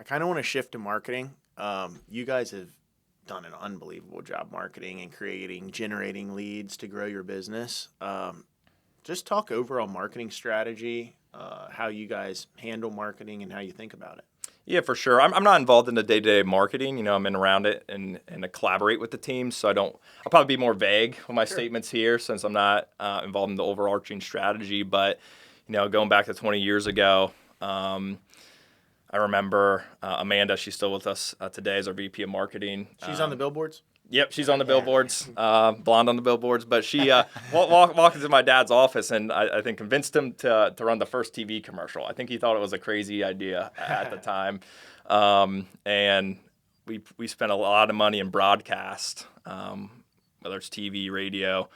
I kind of want to shift to marketing. You guys have done an unbelievable job marketing and generating leads to grow your business. Just talk overall marketing strategy, how you guys handle marketing and how you think about it. Yeah, for sure. I'm not involved in the day-to-day marketing. I'm in around it and I collaborate with the team. So I'll probably be more vague with my statements here since I'm not involved in the overarching strategy. But, going back to 20 years ago, I remember Amanda, she's still with us today as our VP of marketing. She's on the billboards? Yep, she's on the billboards, blonde on the billboards. But she walked into my dad's office and I think convinced him to run the first TV commercial. I think he thought it was a crazy idea at the time. And we spent a lot of money in broadcast, whether it's TV, radio,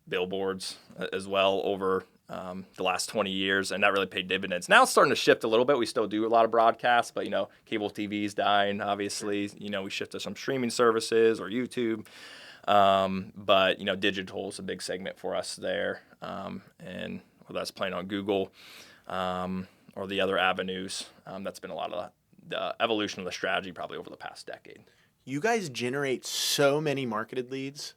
billboards as well over the last 20 years, and that really paid dividends. Now it's starting to shift a little bit. We still do a lot of broadcasts, but, cable TV is dying, obviously. We shift to some streaming services or YouTube. But, digital is a big segment for us there. And whether that's playing on Google or the other avenues, that's been a lot of the evolution of the strategy probably over the past decade. You guys generate so many marketed leads.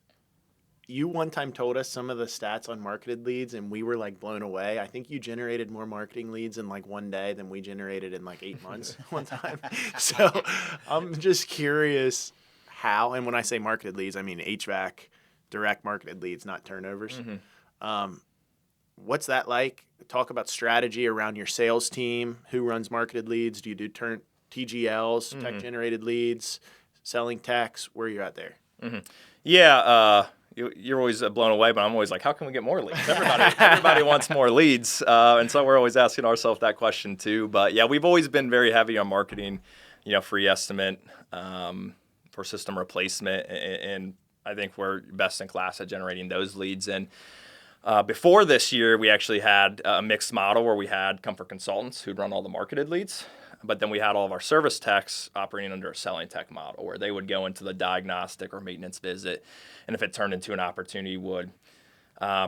You one time told us some of the stats on marketed leads, and we were like blown away. I think you generated more marketing leads in like one day than we generated in like 8 months one time. So I'm just curious how, and when I say marketed leads, I mean HVAC, direct marketed leads, not turnovers. Mm-hmm. What's that like? Talk about strategy around your sales team. Who runs marketed leads? Do you do TGLs, mm-hmm. tech generated leads, selling techs? Where are you at there? Mm-hmm. Yeah. You're always blown away, but I'm always like, how can we get more leads? Everybody wants more leads. And so we're always asking ourselves that question too. But yeah, we've always been very heavy on marketing, free estimate for system replacement. And I think we're best in class at generating those leads. And before this year, we actually had a mixed model where we had comfort consultants who'd run all the marketed leads. But then we had all of our service techs operating under a selling tech model where they would go into the diagnostic or maintenance visit. And if it turned into an opportunity, would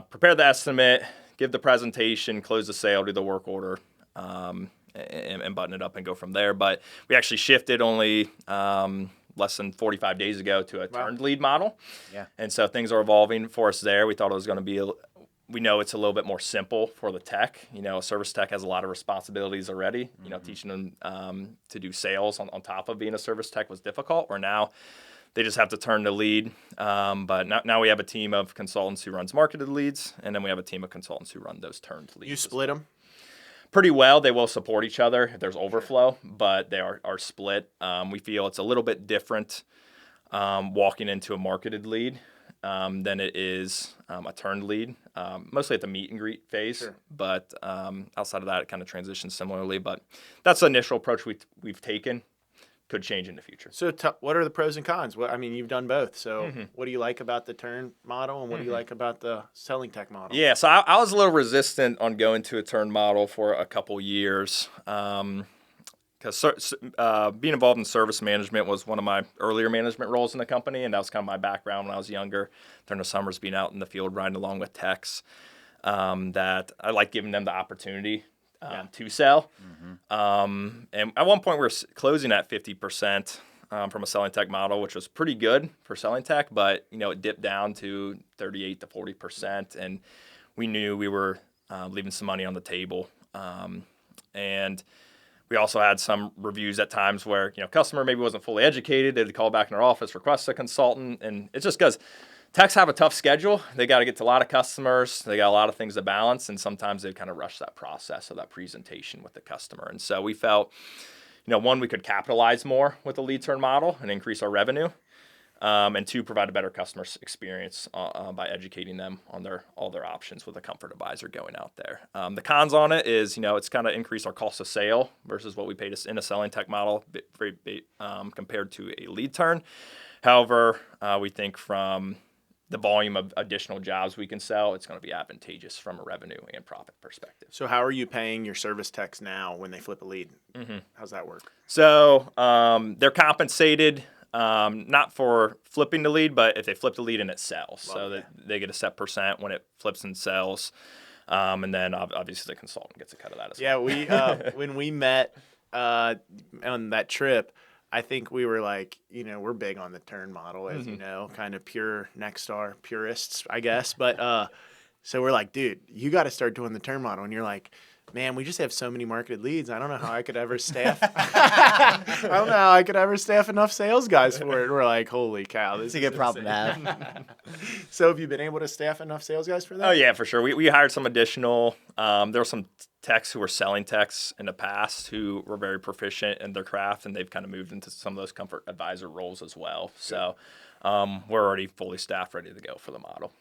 prepare the estimate, give the presentation, close the sale, do the work order, and button it up and go from there. But we actually shifted only less than 45 days ago to a turned lead model. Yeah. And so things are evolving for us there. We thought it was going to be we know it's a little bit more simple for the tech. A service tech has a lot of responsibilities already. Mm-hmm. Teaching them to do sales on top of being a service tech was difficult, where now they just have to turn the lead. But now we have a team of consultants who runs marketed leads, and then we have a team of consultants who run those turned leads. You split them? Pretty well. They will support each other if there's overflow, but they are split. We feel it's a little bit different walking into a marketed lead than it is a turned lead, mostly at the meet and greet phase. Sure. But outside of that, it kind of transitions similarly. But that's the initial approach we've taken. Could change in the future. So what are the pros and cons? You've done both. So mm-hmm. What do you like about the turn model, and what mm-hmm. do you like about the selling tech model? Yeah, so I was a little resistant on going to a turn model for a couple years. Because being involved in service management was one of my earlier management roles in the company, and that was kind of my background when I was younger. During the summers, being out in the field riding along with techs, that I like giving them the opportunity to sell. Mm-hmm. And at one point, we were closing at 50% from a selling tech model, which was pretty good for selling tech, but it dipped down to 38 to 40%, and we knew we were leaving some money on the table, and we also had some reviews at times where, customer maybe wasn't fully educated. They'd call back in our office, request a consultant. And it's just because techs have a tough schedule. They got to get to a lot of customers. They got a lot of things to balance. And sometimes they kind of rush that process of that presentation with the customer. And so we felt, one, we could capitalize more with the lead turn model and increase our revenue. And two, provide a better customer experience by educating them on all their options with a comfort advisor going out there. The cons on it is, it's kind of increased our cost of sale versus what we paid in a selling tech model compared to a lead turn. However, we think from the volume of additional jobs we can sell, it's going to be advantageous from a revenue and profit perspective. So how are you paying your service techs now when they flip a lead? Mm-hmm. How's that work? So they're compensated not for flipping the lead, but if they flip the lead and it sells. They get a set percent when it flips and sells. And then obviously the consultant gets a cut of that as well. Yeah, when we met on that trip, I think we were like, we're big on the turn model, as you know, kind of pure Nexstar purists, I guess. But so we're like, dude, you got to start doing the turn model. And you're like, man, we just have so many marketed leads. I don't know how I could ever staff. I don't know how I could ever staff enough sales guys for it. And we're like, holy cow, this It's a is good problem to insane. have. So have you been able to staff enough sales guys for that? Oh yeah, for sure. We hired some additional. There were some techs who were selling techs in the past who were very proficient in their craft, and they've kind of moved into some of those comfort advisor roles as well. So we're already fully staffed, ready to go for the model.